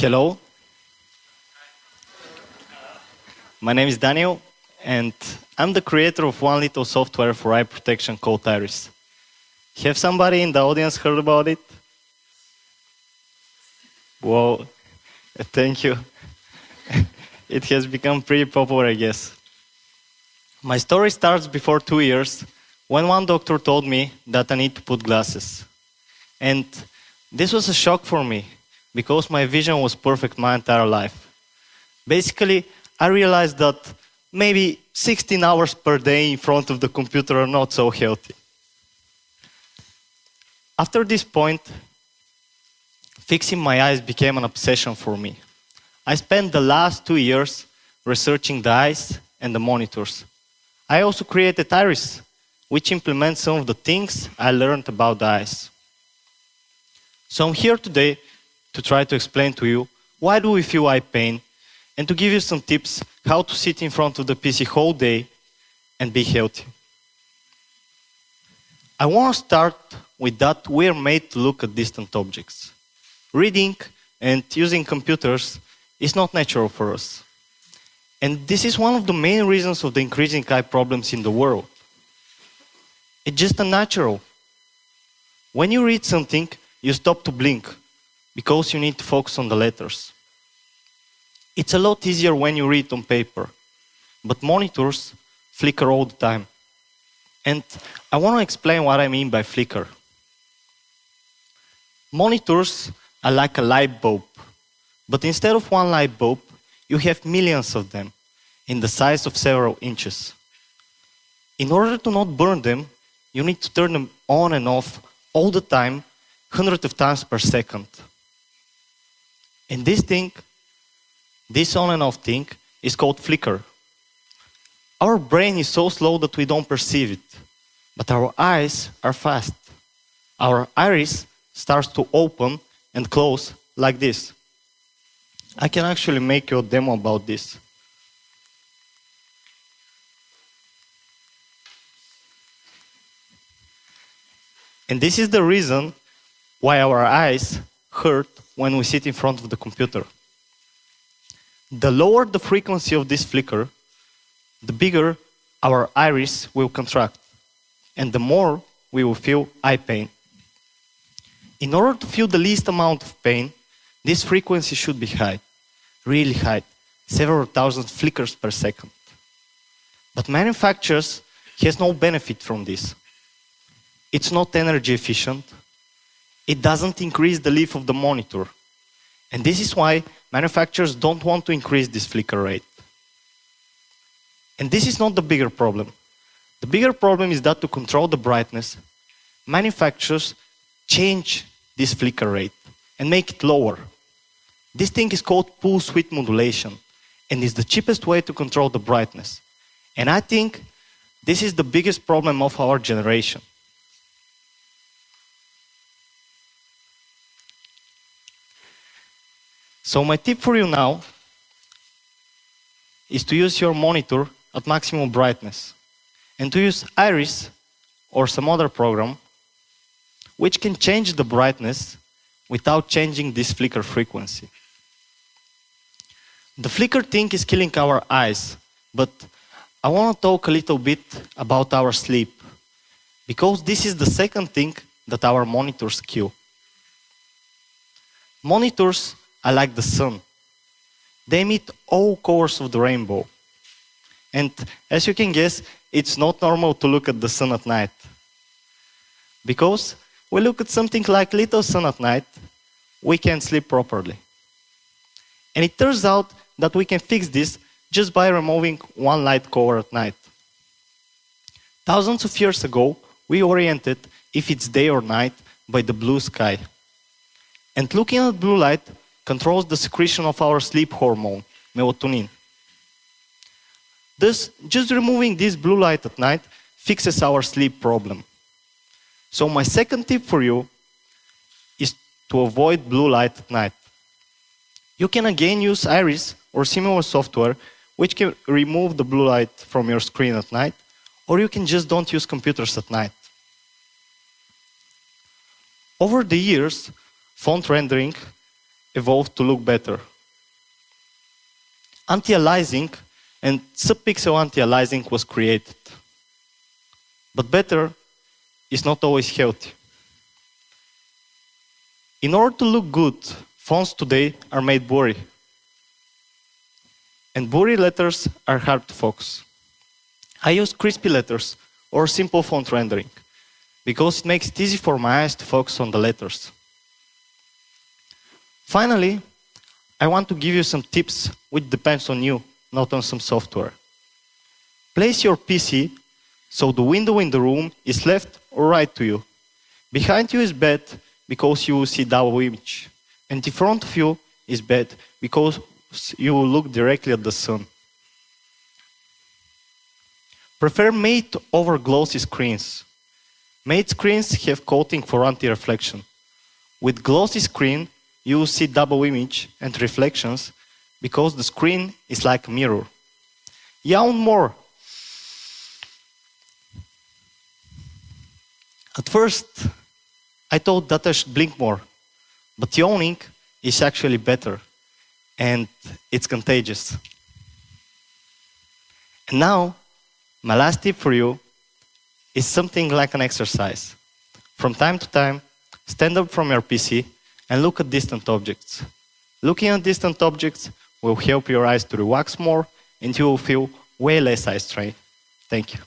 Hello, my name is Daniel, and I'm the creator of one little software for eye protection called Iris. Have somebody in the audience heard about it? Well, thank you. It has become pretty popular, I guess. My story starts before 2 years, when one doctor told me that I need to put glasses. And this was a shock for me, because my vision was perfect my entire life. Basically, I realized that maybe 16 hours per day in front of the computer are not so healthy. After this point, fixing my eyes became an obsession for me. I spent the last 2 years researching the eyes and the monitors. I also created Iris, which implements some of the things I learned about the eyes. So I'm here today to try to explain to you why do we feel eye pain, and to give you some tips how to sit in front of the PC whole day and be healthy. I want to start with that we're made to look at distant objects. Reading and using computers is not natural for us. And this is one of the main reasons of the increasing eye problems in the world. It's just unnatural. When you read something, you stop to blink because you need to focus on the letters. It's a lot easier when you read on paper, but monitors flicker all the time. And I want to explain what I mean by flicker. Monitors are like a light bulb, but instead of one light bulb, you have millions of them in the size of several inches. In order to not burn them, you need to turn them on and off all the time, hundreds of times per second. And this on and off thing is called flicker. Our brain is so slow that we don't perceive it, but our eyes are fast. Our iris starts to open and close like this. I can actually make you a demo about this. And this is the reason why our eyes hurt when we sit in front of the computer. The lower the frequency of this flicker, the bigger our iris will contract, and the more we will feel eye pain. In order to feel the least amount of pain, this frequency should be high, really high, several thousand flickers per second. But manufacturers has no benefit from this. It's not energy efficient. It doesn't increase the life of the monitor. And this is why manufacturers don't want to increase this flicker rate. And this is not the bigger problem. The bigger problem is that to control the brightness, manufacturers change this flicker rate and make it lower. This thing is called pulse width modulation, and is the cheapest way to control the brightness. And I think this is the biggest problem of our generation. So my tip for you now is to use your monitor at maximum brightness and to use Iris or some other program which can change the brightness without changing this flicker frequency. The flicker thing is killing our eyes, but I want to talk a little bit about our sleep, because this is the second thing that our monitors kill. Monitors are like the sun. They emit all colors of the rainbow. And as you can guess, it's not normal to look at the sun at night. Because we look at something like little sun at night, we can't sleep properly. And it turns out that we can fix this just by removing one light color at night. Thousands of years ago, we oriented if it's day or night by the blue sky. And looking at blue light controls the secretion of our sleep hormone, melatonin. Thus, just removing this blue light at night fixes our sleep problem. So my second tip for you is to avoid blue light at night. You can again use Iris or similar software which can remove the blue light from your screen at night, or you can just don't use computers at night. Over the years, font rendering evolved to look better. Anti-aliasing and subpixel anti-aliasing was created. But better is not always healthy. In order to look good, fonts today are made blurry. And blurry letters are hard to focus. I use crispy letters or simple font rendering because it makes it easy for my eyes to focus on the letters. Finally, I want to give you some tips which depends on you, not on some software. Place your PC so the window in the room is left or right to you. Behind you is bad because you will see double image. And in front of you is bad because you will look directly at the sun. Prefer matte over glossy screens. Matte screens have coating for anti-reflection. With glossy screen, you will see double image and reflections because the screen is like a mirror. Yawn more. At first, I thought that I should blink more, but yawning is actually better, and it's contagious. And now, my last tip for you is something like an exercise. From time to time, stand up from your PC and look at distant objects. Looking at distant objects will help your eyes to relax more, and you will feel way less eye strain. Thank you.